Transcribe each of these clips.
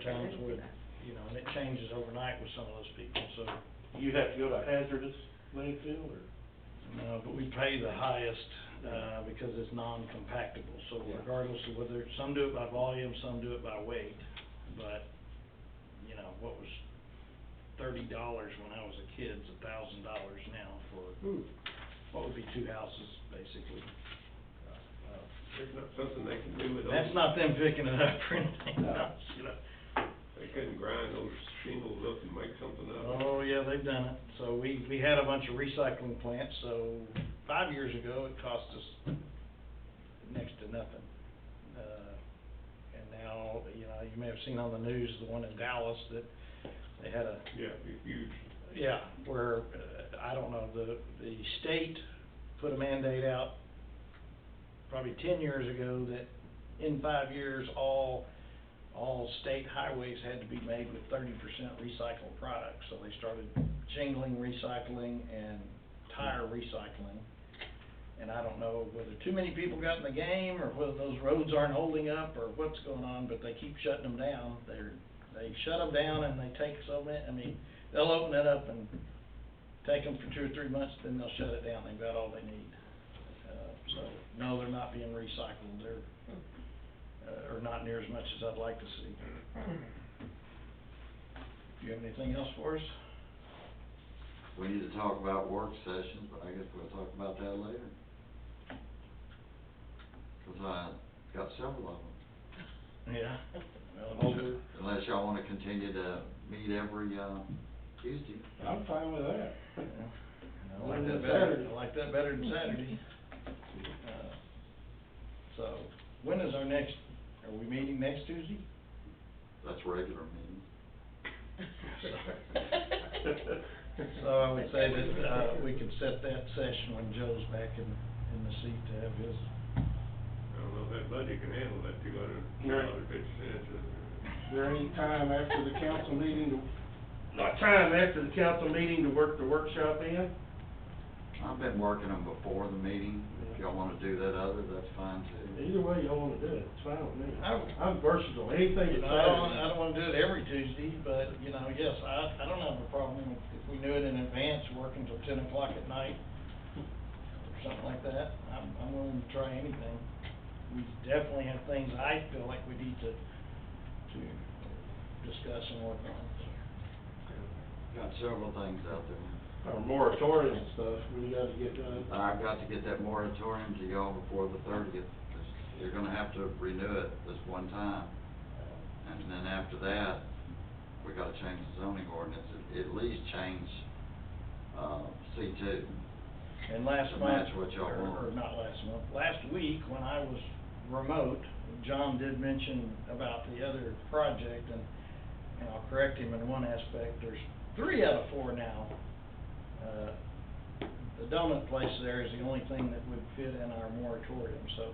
times would, you know, and it changes overnight with some of those people, so. You have to go to hazardous landfill, or? No, but we pay the highest, because it's non-compactable, so Yeah. regardless of whether, some do it by volume, some do it by weight, but, you know, what was $30 when I was a kid is $1,000 now for, what would be 2 houses, basically. There's not something they can do with those. That's not them picking it up or anything No. else, you know. They couldn't grind those shingles up and make something out of it. Oh, yeah, they've done it. So we had a bunch of recycling plants, so 5 years ago, it cost us next to nothing. And now, you know, you may have seen on the news, the one in Dallas, that they had a. Yeah, it's huge. Yeah, where, I don't know, the state put a mandate out probably 10 years ago that in 5 years, all state highways had to be made with 30% recycled products. So they started shingling recycling and tire recycling. And I don't know whether too many people got in the game or whether those roads aren't holding up or what's going on, but they keep shutting them down. They shut them down and they take so many, I mean, they'll open it up and take them for 2 or 3 months, then they'll shut it down. They've got all they need. So, no, they're not being recycled. They're, or not near as much as I'd like to see. Do you have anything else for us? We need to talk about work sessions, but I guess we'll talk about that later. 'Cause I got several of them. Yeah. Well, Unless y'all wanna continue to meet every, Tuesday. I'm fine with that. I like that better. I like that better than Saturday. So, when is our next, are we meeting next Tuesday? That's regular meeting. So I would say that, we could set that session when Joe's back in the seat to have his. I don't know if that budget can handle that $250. Is there any time after the council meeting to work the workshop in? I've been working them before the meeting. If y'all wanna do that other, that's fine too. Either way y'all wanna do it, it's fine with me. I- I'm versatile, anything You that's know, I don't wanna do it every Tuesday, but, you know, yes, I don't have a problem if we knew it in advance, working till 10 o'clock at night, or something like that. I'm willing to try anything. We definitely have things I feel like we need to discuss and work on, so. Got several things out there. Our moratorium stuff, we gotta get done. I've got to get that moratorium to y'all before the 30th. You're gonna have to renew it this one time. And then after that, we gotta change the zoning ordinance, at least change, C2. And last To month, match what y'all want. or not last month, last week, when I was remote, John did mention about the other project, and I'll correct him in one aspect, there's 3 out of 4 now. The donut place there is the only thing that would fit in our moratorium, so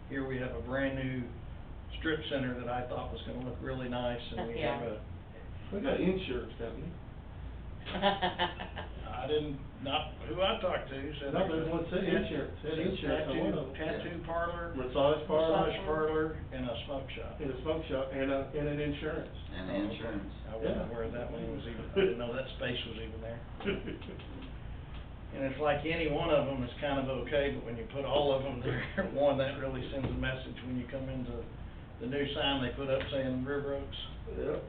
here we have a brand new strip center that I thought was gonna look really nice, and we have a. We got insurance, don't we? I didn't, not who I talked to, said. No, there's one said insurance, said insurance on one of them. Tattoo parlor. Massage parlor. Massage parlor, and a smoke shop. And a smoke shop, and an insurance. And the insurance. I wasn't aware that one was even, I didn't know that space was even there. And it's like any one of them is kind of okay, but when you put all of them there at one, that really sends a message when you come into the new sign they put up saying River Oaks. Yep.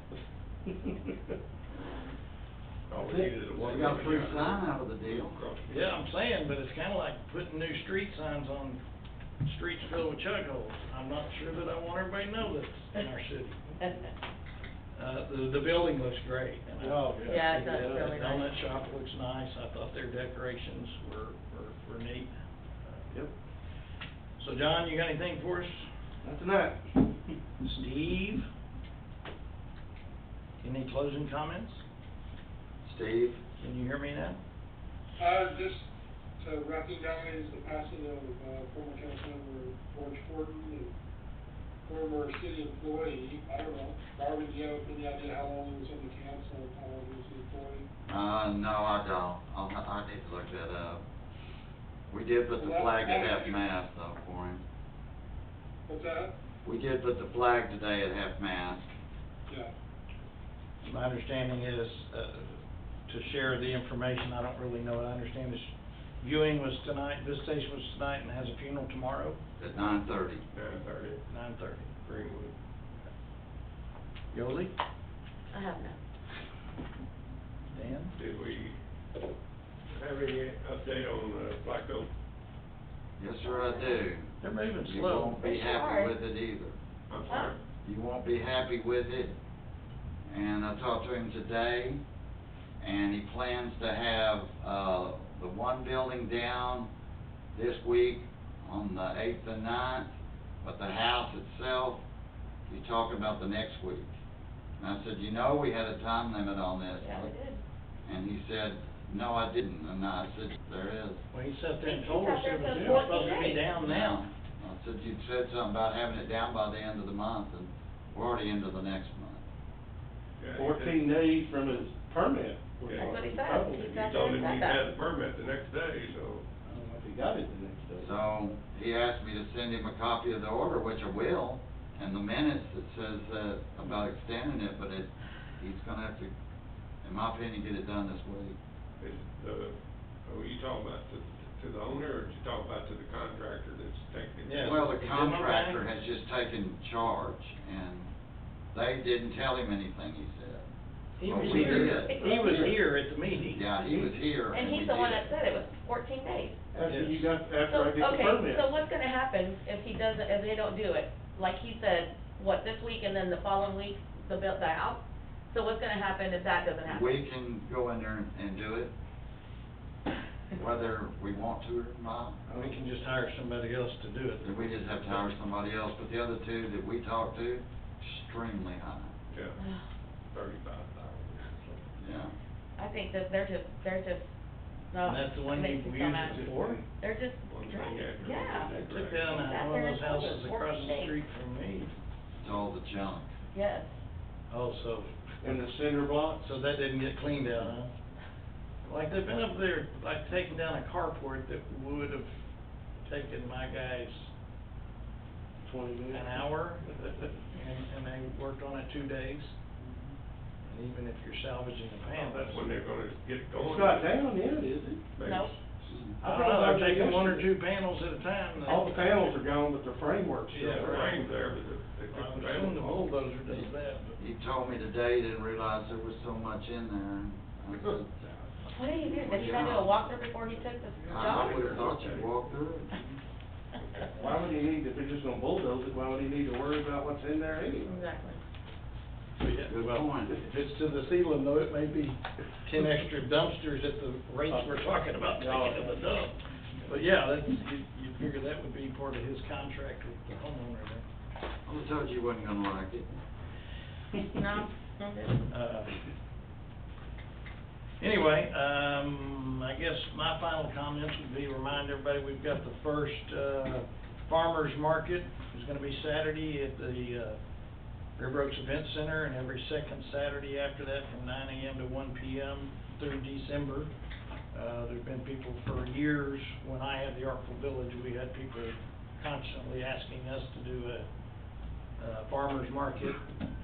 All we needed is Well, one. we got a free sign out of the deal. Yeah, I'm saying, but it's kinda like putting new street signs on streets filled with chug holes. I'm not sure that I want everybody to know this in our city. The building looks great. And Oh, Yeah, it does, the really nice. donut shop looks nice. I thought their decorations were neat. Yep. So, John, you got anything for us? Not tonight. Steve? Any closing comments? Steve? Can you hear me now? Just to recognize the passing of, former councilmember George Horton, and former city employee. I don't know, Marvin, do you have any idea how long he was on the council, how long he was an employee? No, I don't. I need to look that up. We did put the flag at half-mast though for him. What's that? We did put the flag today at half-mast. Yeah, my understanding is, to share the information, I don't really know it, I understand this viewing was tonight, visitation was tonight, and has a funeral tomorrow, At 9:30. 9:30, 9:30. Greenwood. Yoli? I have none. Dan? Did we have any update on, Blacko? Yes, sir, I do. They're moving You slow. won't be They sure happy are. with it either. I'm sorry. You won't be happy with it. And I talked to him today, and he plans to have, the one building down this week on the 8th and 9th, but the house itself, he's talking about the next week. And I said, you know, we had a time limit on this. Yeah, we did. And he said, no, I didn't. And I said, there is. Well, he sat there and He told us sat it there was and said supposed to be 14 days. down now. I said, you'd said something about having it down by the end of the month, and we're already into the next month. Yeah, he 14 days from his permit. was That's what he he said. told He me. He said told him that. he had the permit the next day, so. I don't know if he got it the next day. So, he asked me to send him a copy of the order, which I will, and the minutes that says, about extending it, but he's gonna have to, in my opinion, get it done this week. Is are you talking about to the owner, or you talking about to the contractor that's taking it? Yeah. Well, the Is it okay? contractor has just taken charge, and they didn't tell him anything, he said. He Well, was we here, did. he was here at the meeting. Yeah, he was here, And we he's the one did. that said it was 14 days. After I get the Okay, permit. so what's gonna happen if he doesn't, if they don't do it? Like he said, what, this week and then the following week, the house? So what's gonna happen if that doesn't happen? We can go in there and do it, whether we want to or not. We can just hire somebody else to do it. Then we just have to hire somebody else, but the other two that we talked to, extremely high. Yeah, 35,000. Yeah. I think that they're just, no. And that's the one it makes we me so used mad. it for. They're just, One thing right, after yeah. another. They took down Sat one there of those and told us houses across 14 the days. street from me. It's all the junk. Yes. Oh, so, And the cinder blocks. so that didn't get cleaned out, huh? Like, they've been up there, like, taking down a carport that would have taken my guys 20 minutes. an hour, and they worked on it 2 days. And even if you're salvaging a panel, That's when they're gonna get it going. It's not down yet, is it? Maybe. Nope. I don't know, they're taking 1 or 2 panels at a time. All the panels are gone, but the framework's still Yeah, The there. frame's there, but they I took would the assume the panels off. bulldozer does that, but. He told me today, he didn't realize there was so much in there. I said, What did he do? Did he not do a walkthrough before he took the job? I would've thought you'd walk through it. Why would he need, if he's just gonna bulldoze it, why would he need to worry about what's in there anyway? Exactly. So, yeah, Good well, point. if it's to the ceiling, though, it may be 10 extra dumpsters at the rates we're talking about taking to the dump. But yeah, that's, you'd figure that would be part of his contract with the homeowner there. I would've told you wasn't gonna like it. No, I'm good. Anyway, I guess my final comments would be remind everybody, we've got the first, farmer's market is gonna be Saturday at the, River Oaks Event Center, and every second Saturday after that from 9 a.m. to 1 p.m. through December. There's been people for years, when I had the Artful Village, we had people constantly asking us to do a farmer's market.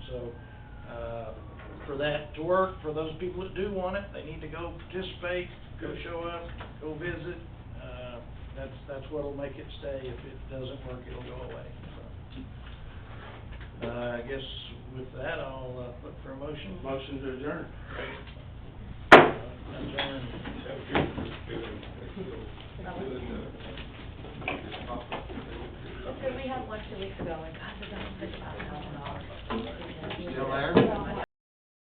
So, for that to work, for those people that do want it, they need to go participate, go show up, go visit. That's what'll make it stay. If it doesn't work, it'll go away, so. I guess with that, I'll, look for a motion. Motion to adjourn. Adjourn. That was good. Doing, Okay, we had one 2 weeks ago, and God,